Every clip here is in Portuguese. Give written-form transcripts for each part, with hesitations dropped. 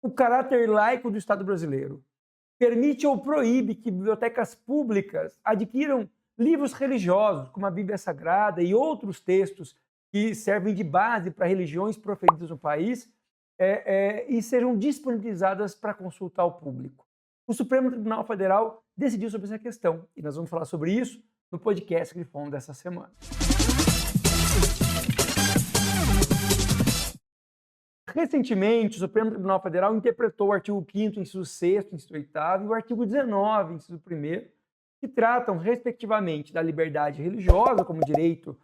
o caráter laico do Estado brasileiro? Permite ou proíbe que bibliotecas públicas adquiram livros religiosos, como a Bíblia Sagrada e outros textos que servem de base para religiões proferidas no país e sejam disponibilizadas para consulta ao público. O Supremo Tribunal Federal decidiu sobre essa questão e nós vamos falar sobre isso no podcast Grifon dessa semana. Recentemente, o Supremo Tribunal Federal interpretou o artigo 5º, inciso 6º, inciso 8º e o artigo 19, inciso 1º, que tratam, respectivamente, da liberdade religiosa como direito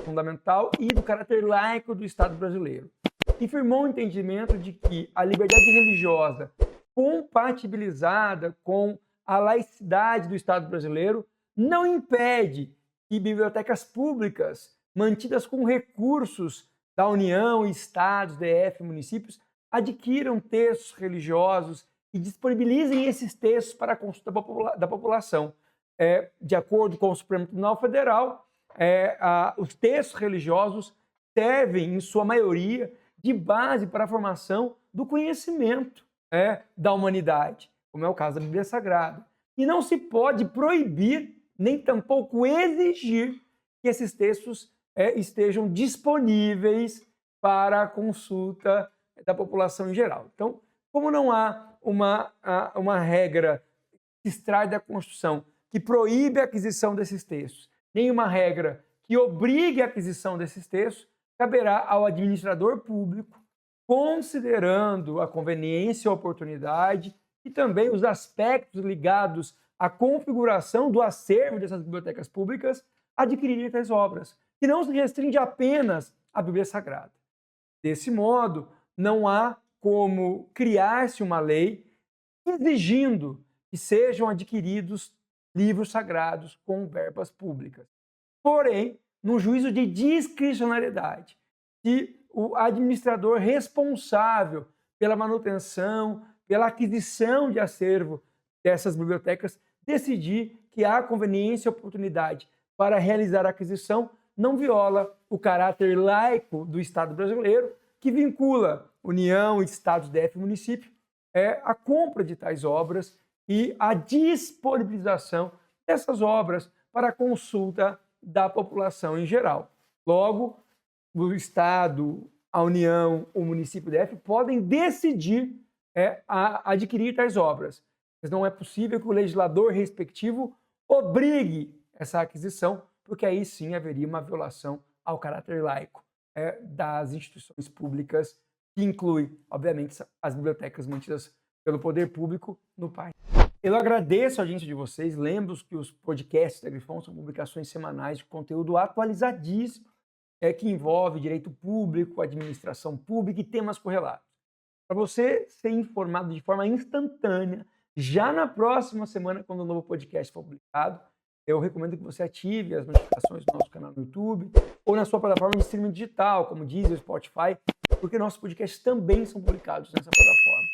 fundamental e do caráter laico do Estado brasileiro. E firmou o entendimento de que a liberdade religiosa, compatibilizada com a laicidade do Estado brasileiro, não impede que bibliotecas públicas, mantidas com recursos da União, estados, DF, municípios, adquiram textos religiosos e disponibilizem esses textos para a consulta da população. De acordo com o Supremo Tribunal Federal, os textos religiosos servem, em sua maioria, de base para a formação do conhecimento da humanidade, como é o caso da Bíblia Sagrada. E não se pode proibir, nem tampouco exigir que esses textos estejam disponíveis para a consulta da população em geral. Então, como não há uma regra que extrai da Constituição que proíbe a aquisição desses textos, nem uma regra que obrigue a aquisição desses textos, caberá ao administrador público, considerando a conveniência e a oportunidade e também os aspectos ligados à configuração do acervo dessas bibliotecas públicas, adquirirem tais obras, que não se restringe apenas à Bíblia Sagrada. Desse modo, não há como criar-se uma lei exigindo que sejam adquiridos livros sagrados com verbas públicas. Porém, no juízo de discricionariedade, que o administrador responsável pela manutenção, pela aquisição de acervo dessas bibliotecas, decidir que há conveniência e oportunidade para realizar a aquisição, não viola o caráter laico do Estado brasileiro, que vincula União, Estados, DF e município, a compra de tais obras e a disponibilização dessas obras para a consulta da população em geral. Logo, o Estado, a União, o município DF podem decidir adquirir tais obras, mas não é possível que o legislador respectivo obrigue essa aquisição, porque aí sim haveria uma violação ao caráter laico das instituições públicas, que inclui, obviamente, as bibliotecas mantidas pelo poder público no país. Eu agradeço a audiência de vocês, lembro que os podcasts da Grifon são publicações semanais de conteúdo atualizadíssimo, que envolve direito público, administração pública e temas correlatos. Para você ser informado de forma instantânea, já na próxima semana, quando o novo podcast for publicado, eu recomendo que você ative as notificações do nosso canal no YouTube ou na sua plataforma de streaming digital, como Deezer, Spotify, porque nossos podcasts também são publicados nessa plataforma.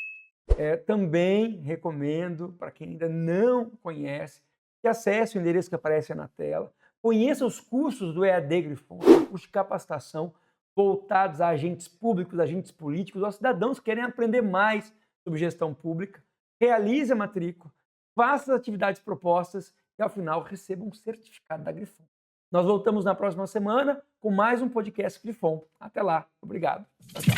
Também recomendo, para quem ainda não conhece, que acesse o endereço que aparece na tela, conheça os cursos do EAD Grifon, cursos de capacitação voltados a agentes públicos, agentes políticos, aos cidadãos que querem aprender mais sobre gestão pública, realize a matrícula, faça as atividades propostas e, ao final, receba um certificado da Grifon. Nós voltamos na próxima semana com mais um podcast Grifon. Até lá. Obrigado. Tchau, tchau.